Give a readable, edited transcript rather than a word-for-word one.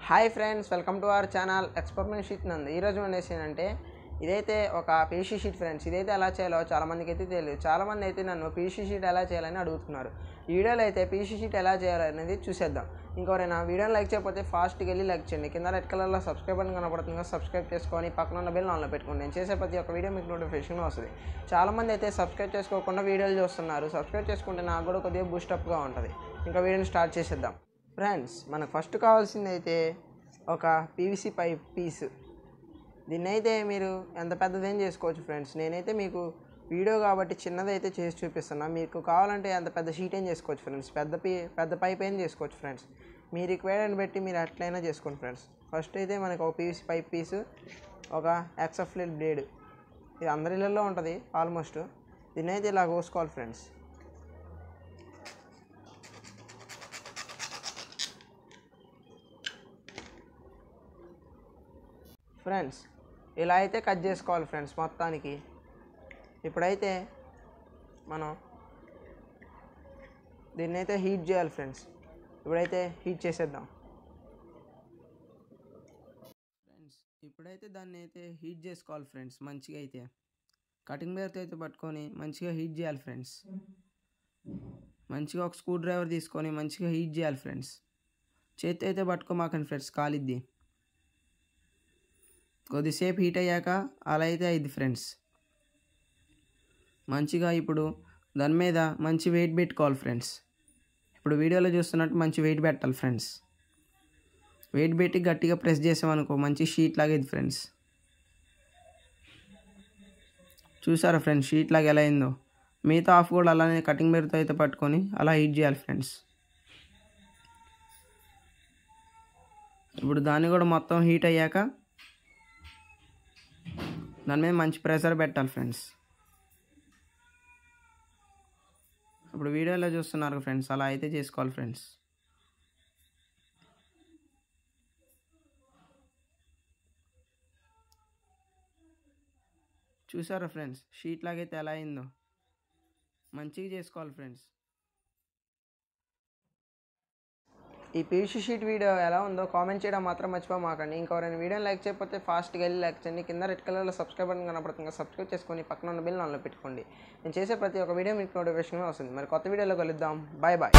Hi friends, welcome to our channel experiment sheet నందు. ఈరోజు మనం ఏంటంటే ఇదైతే ఒక పీసీ షీట్ ఫ్రెండ్స్. ఇదైతే ఎలా చేయాలో చాలామందికి అయితే తెలియదు. చాలామంది అయితే నన్ను పీసీ షీట్ ఎలా చేయాలని అడుగుతున్నారు. ఈ వీడియోలో అయితే పీసీ షీట్ ఎలా చేయాలనేది చూసేద్దాం. ఇంకెవరైనా వీడియోని లైక్ చేయకపోతే ఫాస్ట్గా వెళ్ళి లైక్ చేయండి. కింద రెడ్ కలర్లో సబ్స్క్రైబ్ అని కనబడుతుంది, సబ్స్క్రైబ్ చేసుకొని పక్కన ఉన్న బెల్ ఆన్లో పెట్టుకోండి. నేను చేసే ప్రతి ఒక్క వీడియో మీకు నోటిఫికేషన్ వస్తుంది. చాలామంది అయితే సబ్స్క్రైబ్ చేసుకోకుండా వీడియోలు చూస్తున్నారు. సబ్స్క్రైబ్ చేసుకుంటే నాకు కూడా కొద్దిగా బూస్టప్గా ఉంటుంది. ఇంకా వీడియోని స్టార్ట్ చేసేద్దాం. ఫ్రెండ్స్, మనకు ఫస్ట్ కావాల్సింది అయితే ఒక పీవీసీ పైప్ పీస్. దీన్ని అయితే మీరు ఎంత పెద్దదేం చేసుకోవచ్చు ఫ్రెండ్స్. నేనైతే మీకు వీడియో కాబట్టి చిన్నదైతే చేసి చూపిస్తున్నా. మీకు కావాలంటే అంత పెద్ద షీట్ ఏం చేసుకోవచ్చు ఫ్రెండ్స్. పెద్ద పైప్ ఏం చేసుకోవచ్చు ఫ్రెండ్స్. మీ రిక్వైర్మెంట్ బట్టి మీరు ఎట్లయినా చేసుకోండి ఫ్రెండ్స్. ఫస్ట్ అయితే మనకు ఒక పీవీసీ పైప్ పీసు, ఒక ఎక్సఫ్లేట్ బ్లేడ్. ఇది అందరి ఇళ్ళల్లో ఉంటుంది ఆల్మోస్ట్. దీన్ని అయితే ఇలా కోసుకోవాలి ఫ్రెండ్స్. ఫ్రెండ్స్, ఇలా అయితే కట్ చేసుకోవాలి ఫ్రెండ్స్ మొత్తానికి. ఇప్పుడైతే మనం దీన్ని అయితే హీట్ చేయాలి ఫ్రెండ్స్. ఇప్పుడైతే హీట్ చేసేద్దాం ఫ్రెండ్స్. ఇప్పుడైతే దాన్ని అయితే హీట్ చేసుకోవాలి ఫ్రెండ్స్. మంచిగా అయితే కటింగ్ బ్లేడ్తో అయితే పట్టుకొని మంచిగా హీట్ చేయాలి ఫ్రెండ్స్. మంచిగా ఒక స్క్రూ డ్రైవర్ తీసుకొని మంచిగా హీట్ చేయాలి ఫ్రెండ్స్. చేతి అయితే పట్టుకోమాకండి ఫ్రెండ్స్, కాలిద్ది. కొద్దిసేపు హీట్ అయ్యాక అలా అయితే అయింది ఫ్రెండ్స్. మంచిగా ఇప్పుడు దాని మీద మంచి వెయిట్ పెట్టుకోవాలి ఫ్రెండ్స్. ఇప్పుడు వీడియోలో చూస్తున్నట్టు మంచి వెయిట్ పెట్టాలి ఫ్రెండ్స్. వెయిట్ పెట్టి గట్టిగా ప్రెస్ చేసామనుకో మంచి షీట్ లాగేది ఫ్రెండ్స్. చూసారా ఫ్రెండ్స్ షీట్ లాగా ఎలా అయిందో. మిగతా హాఫ్ కూడా అలానే కటింగ్ బెర్తో అయితే పట్టుకొని అలా హీట్ చేయాలి ఫ్రెండ్స్. ఇప్పుడు దాన్ని కూడా మొత్తం హీట్ అయ్యాక దాని మీద మంచి ప్రెషర్ పెట్టాలి ఫ్రెండ్స్. ఇప్పుడు వీడియోలో చూస్తున్నారు ఫ్రెండ్స్, అలా అయితే చేసుకోవాలి ఫ్రెండ్స్. చూసారా ఫ్రెండ్స్ షీట్ లాగైతే ఎలా అయిందో. మంచిగా చేసుకోవాలి ఫ్రెండ్స్. ఈ పీవీసీ షీట్ వీడియో ఎలా ఉందో కామెంట్ చేయడం మాత్రం మర్చిపోమాకండి. ఇంకెవరైనా వీడియోని లైక్ చేయకపోతే ఫాస్ట్గా వెళ్ళి లైక్ చేయండి. కింద రెడ్ కలర్లో సబ్స్క్రైబ్ అని కనపడుతుంది, సబ్స్క్రైబ్ చేసుకొని పక్కన ఉన్న బెల్ ఆన్లో పెట్టుకోండి. నేను చేసే ప్రతి ఒక్క వీడియో మీకు నోటిఫికేషన్ వస్తుంది. మరి కొత్త వీడియోలో కలుద్దాం. Bye bye.